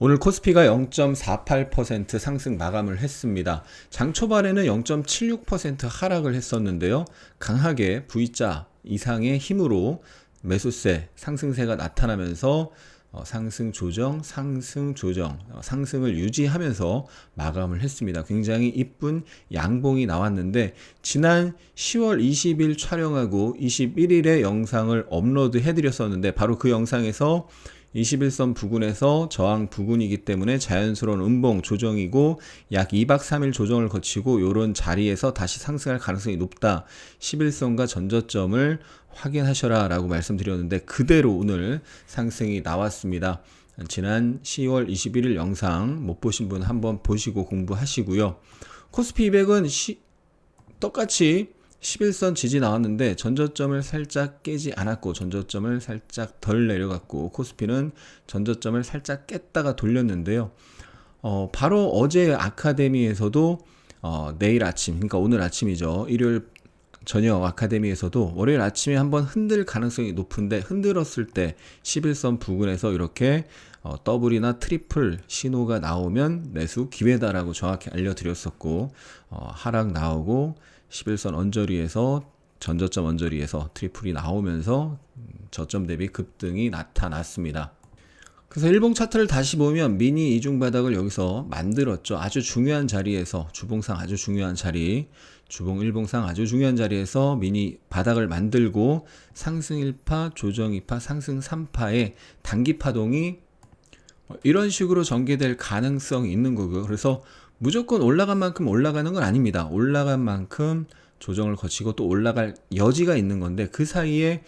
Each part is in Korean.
오늘 코스피가 0.48% 상승 마감을 했습니다. 장 초반에는 0.76% 하락을 했었는데요. 강하게 V자 이상의 힘으로 매수세, 상승세가 나타나면서 상승 조정, 상승을 유지하면서 마감을 했습니다. 굉장히 이쁜 양봉이 나왔는데 지난 10월 20일 촬영하고 21일에 영상을 업로드 해드렸었는데 바로 그 영상에서 21선 부근에서 저항 부근이기 때문에 자연스러운 음봉 조정이고 약 2박 3일 조정을 거치고 이런 자리에서 다시 상승할 가능성이 높다. 11선과 전저점을 확인하셔라 라고 말씀드렸는데 그대로 오늘 상승이 나왔습니다. 지난 10월 21일 영상 못 보신 분 한번 보시고 공부하시고요. 코스피 200은 똑같이 11선 지지 나왔는데 전저점을 살짝 깨지 않았고 전저점을 살짝 덜 내려갔고 코스피는 전저점을 살짝 깼다가 돌렸는데요. 바로 어제 아카데미에서도 내일 아침, 그러니까 오늘 아침이죠. 일요일 저녁 아카데미에서도 월요일 아침에 한번 흔들 가능성이 높은데 흔들었을 때 11선 부근에서 이렇게 더블이나 트리플 신호가 나오면 매수 기회다라고 정확히 알려드렸었고 하락 나오고 11선 언저리에서 전저점 언저리에서 트리플이 나오면서 저점 대비 급등이 나타났습니다. 그래서 일봉 차트를 다시 보면 미니 이중 바닥을 여기서 만들었죠. 아주 중요한 자리에서 주봉상 아주 중요한 자리, 주봉 일봉상 아주 중요한 자리에서 미니 바닥을 만들고 상승 1파, 조정 2파, 상승 3파의 단기 파동이 이런 식으로 전개될 가능성이 있는 거고요. 그래서 무조건 올라간 만큼 올라가는 건 아닙니다. 올라간 만큼 조정을 거치고 또 올라갈 여지가 있는 건데 그 사이에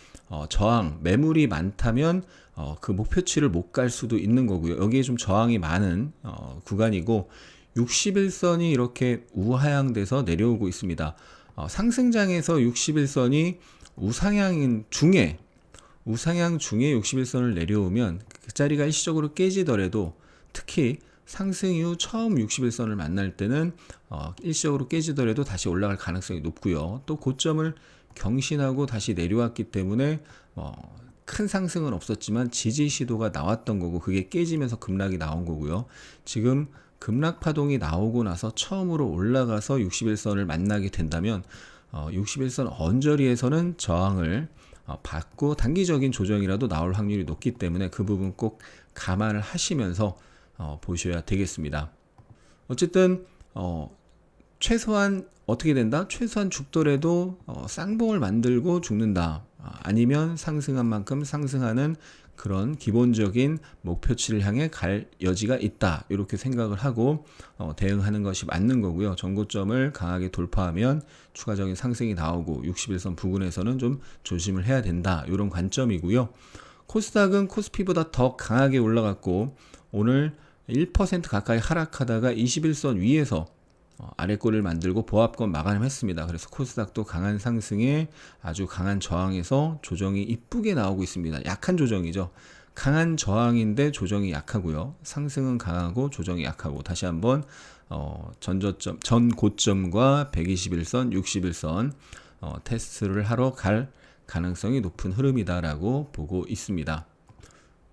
저항, 매물이 많다면 그 목표치를 못 갈 수도 있는 거고요. 여기에 좀 저항이 많은 구간이고 61선이 이렇게 우하향돼서 내려오고 있습니다. 상승장에서 61선이 우상향 중에 61선을 내려오면 그 자리가 일시적으로 깨지더라도 특히 상승 이후 처음 61선을 만날 때는 일시적으로 깨지더라도 다시 올라갈 가능성이 높고요. 또 고점을 경신하고 다시 내려왔기 때문에 큰 상승은 없었지만 지지 시도가 나왔던 거고 그게 깨지면서 급락이 나온 거고요. 지금 급락 파동이 나오고 나서 처음으로 올라가서 61선을 만나게 된다면 61선 언저리에서는 저항을 받고 단기적인 조정이라도 나올 확률이 높기 때문에 그 부분 꼭 감안을 하시면서 보셔야 되겠습니다. 어쨌든 최소한 어떻게 된다? 최소한 죽더라도 쌍봉을 만들고 죽는다. 아니면 상승한 만큼 상승하는 그런 기본적인 목표치를 향해 갈 여지가 있다. 이렇게 생각을 하고 대응하는 것이 맞는 거고요. 전고점을 강하게 돌파하면 추가적인 상승이 나오고 61선 부근에서는 좀 조심을 해야 된다. 이런 관점이고요. 코스닥은 코스피보다 더 강하게 올라갔고 오늘 1% 가까이 하락하다가 21선 위에서 아래골을 만들고 보합권 마감했습니다. 그래서 코스닥도 강한 상승에 아주 강한 저항에서 조정이 이쁘게 나오고 있습니다. 약한 조정이죠. 강한 저항인데 조정이 약하고요. 상승은 강하고 조정이 약하고 다시 한번 전 고점과 121선, 61선 테스트를 하러 갈 가능성이 높은 흐름이다라고 보고 있습니다.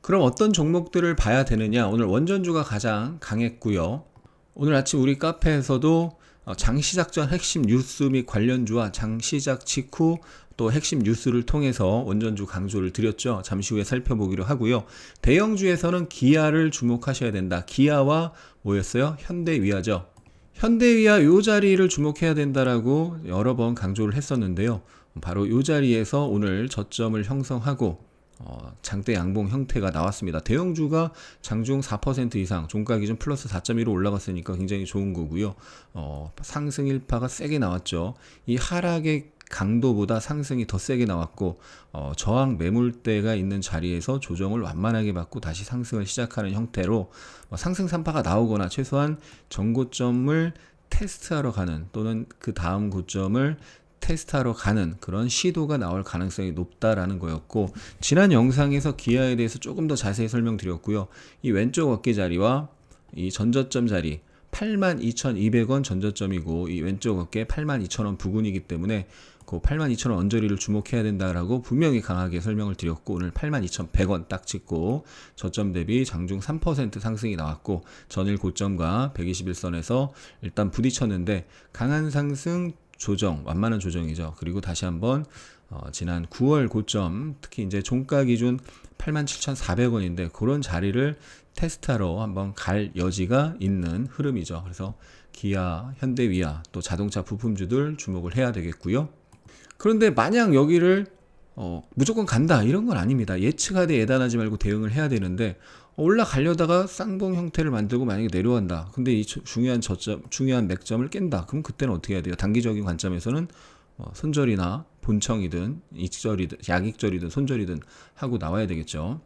그럼 어떤 종목들을 봐야 되느냐? 오늘 원전주가 가장 강했고요. 오늘 아침 우리 카페에서도 장시작 전 핵심 뉴스 및 관련주와 장시작 직후 또 핵심 뉴스를 통해서 원전주 강조를 드렸죠. 잠시 후에 살펴보기로 하고요. 대형주에서는 기아를 주목하셔야 된다. 기아와 뭐였어요? 현대위아죠. 현대위아 요 자리를 주목해야 된다라고 여러 번 강조를 했었는데요. 바로 요 자리에서 오늘 저점을 형성하고 장대 양봉 형태가 나왔습니다. 대형주가 장중 4% 이상 종가 기준 플러스 4.15 올라갔으니까 굉장히 좋은 거고요. 상승 1파가 세게 나왔죠. 이 하락의 강도보다 상승이 더 세게 나왔고 저항 매물대가 있는 자리에서 조정을 완만하게 받고 다시 상승을 시작하는 형태로 상승 3파가 나오거나 최소한 전고점을 테스트하러 가는 또는 그 다음 고점을 테스트하러 가는 그런 시도가 나올 가능성이 높다라는 거였고 지난 영상에서 기아에 대해서 조금 더 자세히 설명드렸고요. 이 왼쪽 어깨 자리와 이 전저점 자리 82,200원 전저점이고 이 왼쪽 어깨 82,000원 부근이기 때문에 그 82,000원 언저리를 주목해야 된다라고 분명히 강하게 설명을 드렸고, 오늘 82,100원 딱 찍고 저점 대비 장중 3% 상승이 나왔고, 전일 고점과 121선에서 일단 부딪혔는데 강한 상승 조정, 완만한 조정이죠. 그리고 다시 한번 지난 9월 고점, 특히 이제 종가 기준 87,400원인데 그런 자리를 테스트하러 한번 갈 여지가 있는 흐름이죠. 그래서 기아, 현대위아, 또 자동차 부품주들 주목을 해야 되겠고요. 그런데 마냥 여기를 무조건 간다 이런 건 아닙니다. 예측하되 예단하지 말고 대응을 해야 되는데, 올라가려다가 쌍봉 형태를 만들고 만약에 내려간다. 근데 이 중요한 저점, 중요한 맥점을 깬다. 그럼 그때는 어떻게 해야 돼요? 단기적인 관점에서는 손절이나 본청이든 익절이든 약익절이든 손절이든 하고 나와야 되겠죠.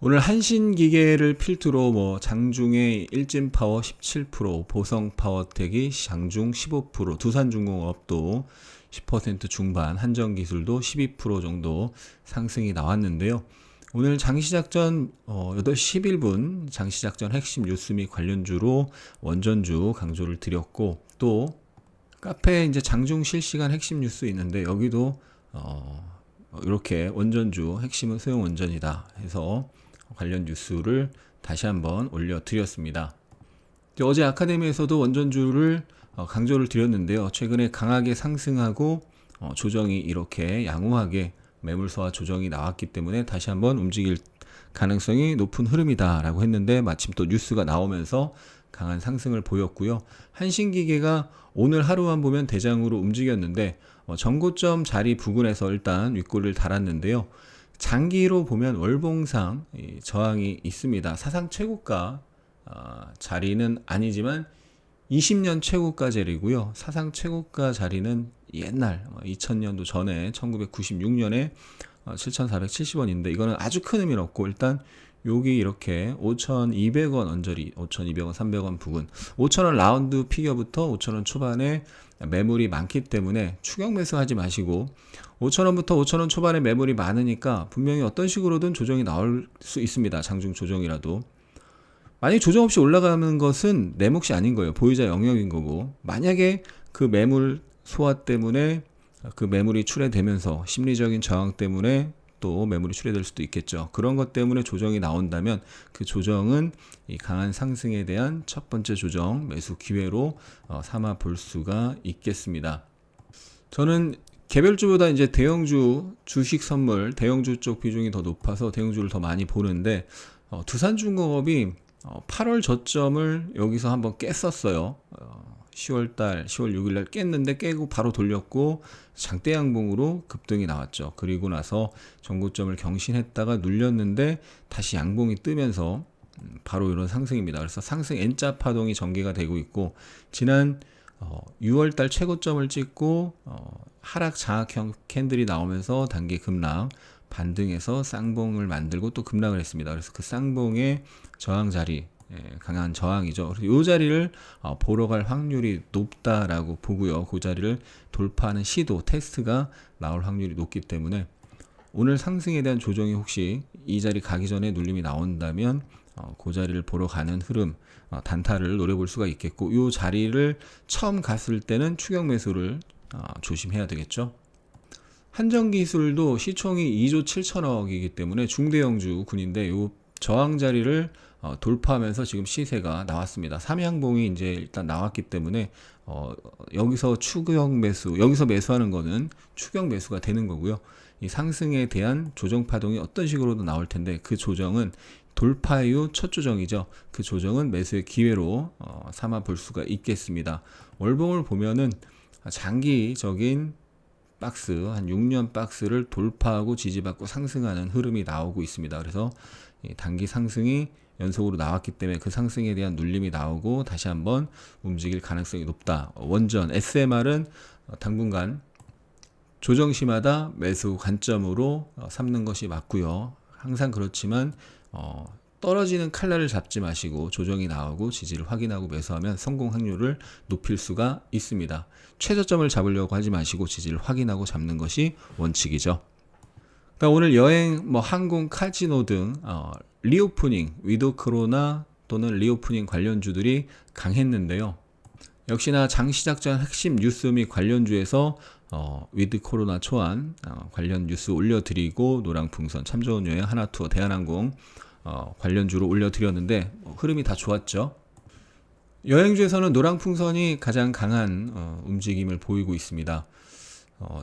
오늘 한신기계를 필두로 뭐 장중에 일진파워 17%, 보성파워텍이 장중 15%, 두산중공업도 10% 중반, 한전기술도 12% 정도 상승이 나왔는데요. 오늘 장시작전 8시 11분 장시작전 핵심 뉴스 및 관련주로 원전주 강조를 드렸고, 또 카페에 이제 장중 실시간 핵심 뉴스 있는데 여기도 이렇게 원전주 핵심은 소형 원전이다 해서 관련 뉴스를 다시 한번 올려드렸습니다. 어제 아카데미에서도 원전주를 강조를 드렸는데요. 최근에 강하게 상승하고 조정이 이렇게 양호하게 매물서와 조정이 나왔기 때문에 다시 한번 움직일 가능성이 높은 흐름이다라고 했는데, 마침 또 뉴스가 나오면서 강한 상승을 보였고요. 한신기계가 오늘 하루만 보면 대장으로 움직였는데 전고점 자리 부근에서 일단 윗골을 달았는데요. 장기로 보면 월봉상 저항이 있습니다. 사상 최고가 자리는 아니지만 20년 최고가 자리고요. 사상 최고가 자리는 옛날 2000년도 전에 1996년에 7,470원인데 이거는 아주 큰 의미는 없고, 일단 여기 이렇게 5,200원 언저리, 5,200원, 300원 부근, 5,000원 라운드 피겨부터 5,000원 초반에 매물이 많기 때문에 추격 매수하지 마시고, 5,000원부터 5,000원 초반에 매물이 많으니까 분명히 어떤 식으로든 조정이 나올 수 있습니다. 장중 조정이라도. 만약에 조정 없이 올라가는 것은 내 몫이 아닌 거예요. 보유자 영역인 거고, 만약에 그 매물 소화 때문에 그 매물이 출회되면서 심리적인 저항 때문에 또 매물이 출회될 수도 있겠죠. 그런 것 때문에 조정이 나온다면 그 조정은 이 강한 상승에 대한 첫 번째 조정 매수 기회로 삼아 볼 수가 있겠습니다. 저는 개별주보다 이제 대형주, 주식 선물, 대형주 쪽 비중이 더 높아서 대형주를 더 많이 보는데, 두산중공업이 8월 저점을 여기서 한번 깼었어요. 10월 6일날 깼는데 깨고 바로 돌렸고 장대 양봉으로 급등이 나왔죠. 그리고 나서 전고점을 경신했다가 눌렸는데 다시 양봉이 뜨면서 바로 이런 상승입니다. 그래서 상승 N자 파동이 전개가 되고 있고, 지난 6월달 최고점을 찍고 하락 장악형 캔들이 나오면서 단기 급락, 반등해서 쌍봉을 만들고 또 급락을 했습니다. 그래서 그 쌍봉의 저항 자리, 강한 저항이죠. 그래서 이 자리를 보러 갈 확률이 높다라고 보고요. 그 자리를 돌파하는 시도, 테스트가 나올 확률이 높기 때문에 오늘 상승에 대한 조정이 혹시 이 자리 가기 전에 눌림이 나온다면 그 자리를 보러 가는 흐름, 단타를 노려볼 수가 있겠고, 이 자리를 처음 갔을 때는 추격 매수를 조심해야 되겠죠. 한전기술도 시총이 2조 7천억이기 때문에 중대형주 군인데, 이 저항 자리를 돌파하면서 지금 시세가 나왔습니다. 삼양봉이 이제 일단 나왔기 때문에 여기서 추격 매수, 여기서 매수하는 거는 추격 매수가 되는 거고요. 이 상승에 대한 조정 파동이 어떤 식으로도 나올 텐데, 그 조정은 돌파 이후 첫 조정이죠. 그 조정은 매수의 기회로 삼아 볼 수가 있겠습니다. 월봉을 보면은 장기적인 박스, 한 6년 박스를 돌파하고 지지받고 상승하는 흐름이 나오고 있습니다. 그래서 단기 상승이 연속으로 나왔기 때문에 그 상승에 대한 눌림이 나오고 다시 한번 움직일 가능성이 높다. 원전, SMR은 당분간 조정시마다 매수 관점으로 삼는 것이 맞고요. 항상 그렇지만 떨어지는 칼날을 잡지 마시고 조정이 나오고 지지를 확인하고 매수하면 성공 확률을 높일 수가 있습니다. 최저점을 잡으려고 하지 마시고 지지를 확인하고 잡는 것이 원칙이죠. 그러니까 오늘 여행, 항공, 카지노 등 리오프닝, 위드 코로나 또는 리오프닝 관련주들이 강했는데요. 역시나 장 시작 전 핵심 뉴스 및 관련주에서 위드 코로나 초안 관련 뉴스 올려드리고 노랑풍선, 참좋은 여행, 하나투어, 대한항공 관련주로 올려드렸는데 흐름이 다 좋았죠. 여행주에서는 노랑풍선이 가장 강한 움직임을 보이고 있습니다.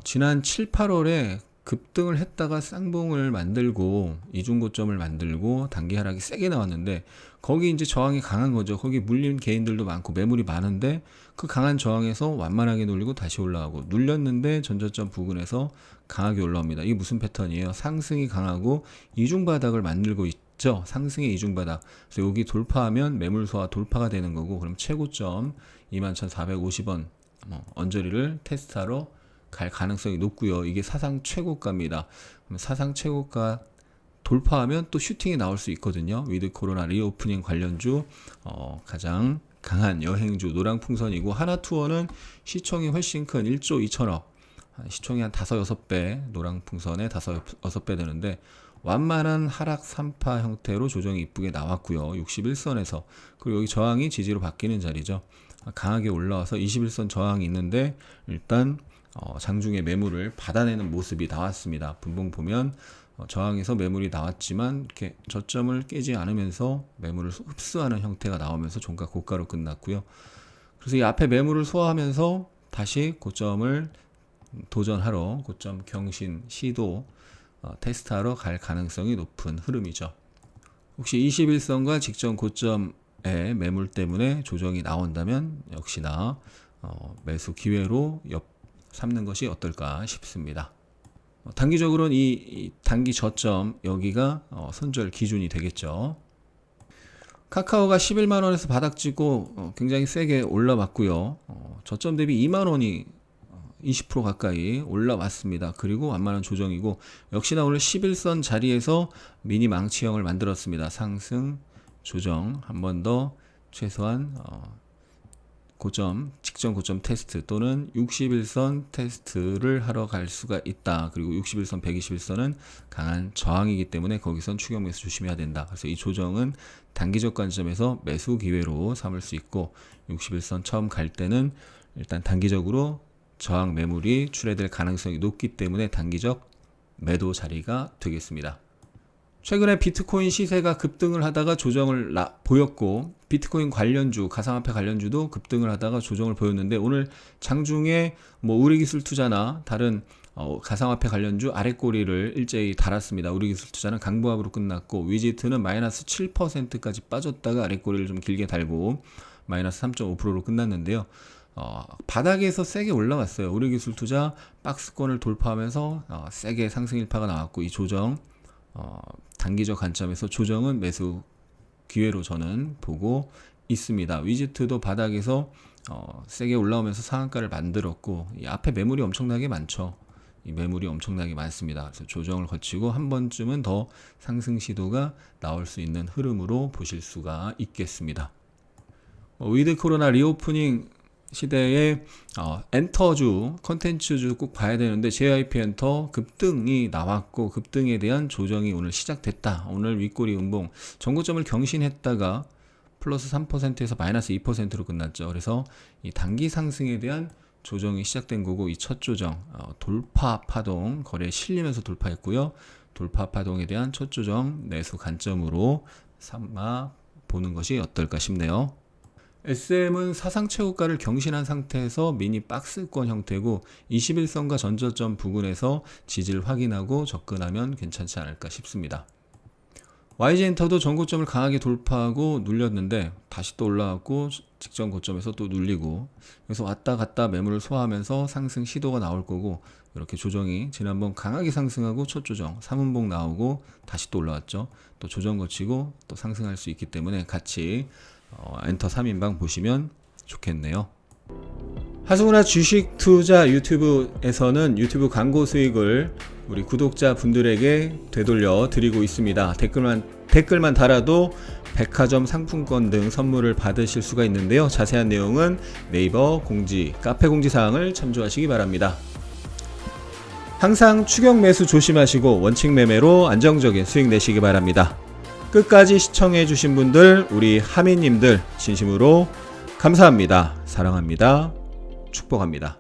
지난 7, 8월에 급등을 했다가 쌍봉을 만들고 이중고점을 만들고 단기 하락이 세게 나왔는데 거기 이제 저항이 강한 거죠. 거기 물린 개인들도 많고 매물이 많은데 그 강한 저항에서 완만하게 눌리고 다시 올라가고 눌렸는데 전저점 부근에서 강하게 올라옵니다. 이게 무슨 패턴이에요? 상승이 강하고 이중바닥을 만들고 있죠. 상승의 이중바닥. 그래서 여기 돌파하면 매물 소화 돌파가 되는 거고 그럼 최고점 21,450원 언저리를 테스트하러 갈 가능성이 높고요. 이게 사상 최고가입니다. 사상 최고가 돌파하면 또 슈팅이 나올 수 있거든요. 위드 코로나 리오프닝 관련주 가장 강한 여행주 노랑풍선이고 하나투어는 시총이 훨씬 큰 1조 2천억 시총이 한 5, 6배 노랑풍선에 5, 6배 되는데 완만한 하락 3파 형태로 조정이 이쁘게 나왔고요. 61선에서 그리고 여기 저항이 지지로 바뀌는 자리죠. 강하게 올라와서 21선 저항이 있는데 일단 장중에 매물을 받아내는 모습이 나왔습니다. 분봉 보면 저항에서 매물이 나왔지만 이렇게 저점을 깨지 않으면서 매물을 흡수하는 형태가 나오면서 종가 고가로 끝났고요. 그래서 이 앞에 매물을 소화하면서 다시 고점을 도전하러 고점 경신 시도 테스트하러 갈 가능성이 높은 흐름이죠. 혹시 21선과 직전 고점의 매물 때문에 조정이 나온다면 역시나 매수 기회로 삼는 것이 어떨까 싶습니다. 단기적으로는 이 단기 저점 여기가 손절 기준이 되겠죠. 카카오가 11만원에서 바닥지고 굉장히 세게 올라왔고요. 저점 대비 2만원이 20% 가까이 올라왔습니다. 그리고 완만한 조정이고 역시나 오늘 11선 자리에서 미니 망치형을 만들었습니다. 상승 조정 한 번 더 최소한 고점, 직전 고점 테스트 또는 61선 테스트를 하러 갈 수가 있다. 그리고 61선, 121선은 강한 저항이기 때문에 거기선 추격 매수 조심해야 된다. 그래서 이 조정은 단기적 관점에서 매수 기회로 삼을 수 있고 61선 처음 갈 때는 일단 단기적으로 저항 매물이 출회될 가능성이 높기 때문에 단기적 매도 자리가 되겠습니다. 최근에 비트코인 시세가 급등을 하다가 조정을 보였고 비트코인 관련주, 가상화폐 관련주도 급등을 하다가 조정을 보였는데 오늘 장중에 우리기술 투자나 다른 가상화폐 관련주 아랫꼬리를 일제히 달았습니다. 우리기술 투자는 강보합으로 끝났고 위지트는 마이너스 7%까지 빠졌다가 아랫꼬리를 좀 길게 달고 마이너스 3.5%로 끝났는데요. 바닥에서 세게 올라왔어요. 우리기술 투자 박스권을 돌파하면서 세게 상승 일파가 나왔고 이 조정 단기적 관점에서 조정은 매수 기회로 저는 보고 있습니다. 위지트도 바닥에서 세게 올라오면서 상한가를 만들었고 이 앞에 매물이 엄청나게 많죠. 이 매물이 엄청나게 많습니다. 그래서 조정을 거치고 한 번쯤은 더 상승 시도가 나올 수 있는 흐름으로 보실 수가 있겠습니다. 위드 코로나 리오프닝 시대에 엔터주, 컨텐츠주 꼭 봐야 되는데 JYP 엔터 급등이 나왔고 급등에 대한 조정이 오늘 시작됐다. 오늘 윗꼬리 음봉 전고점을 경신했다가 플러스 3%에서 마이너스 2%로 끝났죠. 그래서 이 단기 상승에 대한 조정이 시작된 거고 이 첫 조정 돌파 파동 거래에 실리면서 돌파했고요. 돌파 파동에 대한 첫 조정 매수 관점으로 삼아 보는 것이 어떨까 싶네요. SM은 사상 최고가를 경신한 상태에서 미니 박스권 형태고 21선과 전저점 부근에서 지지를 확인하고 접근하면 괜찮지 않을까 싶습니다. YG엔터도 전고점을 강하게 돌파하고 눌렸는데 다시 또 올라왔고 직전 고점에서 또 눌리고 그래서 왔다 갔다 매물을 소화하면서 상승 시도가 나올 거고 이렇게 조정이 지난번 강하게 상승하고 첫 조정 3분봉 나오고 다시 또 올라왔죠. 또 조정 거치고 또 상승할 수 있기 때문에 같이 엔터 3인방 보시면 좋겠네요. 하승훈아 주식 투자 유튜브에서는 유튜브 광고 수익을 우리 구독자 분들에게 되돌려 드리고 있습니다. 댓글만 달아도 백화점 상품권 등 선물을 받으실 수가 있는데요. 자세한 내용은 네이버 공지, 카페 공지 사항을 참조하시기 바랍니다. 항상 추격 매수 조심하시고 원칙 매매로 안정적인 수익 내시기 바랍니다. 끝까지 시청해 주신 분들, 우리 하민님들 진심으로 감사합니다. 사랑합니다. 축복합니다.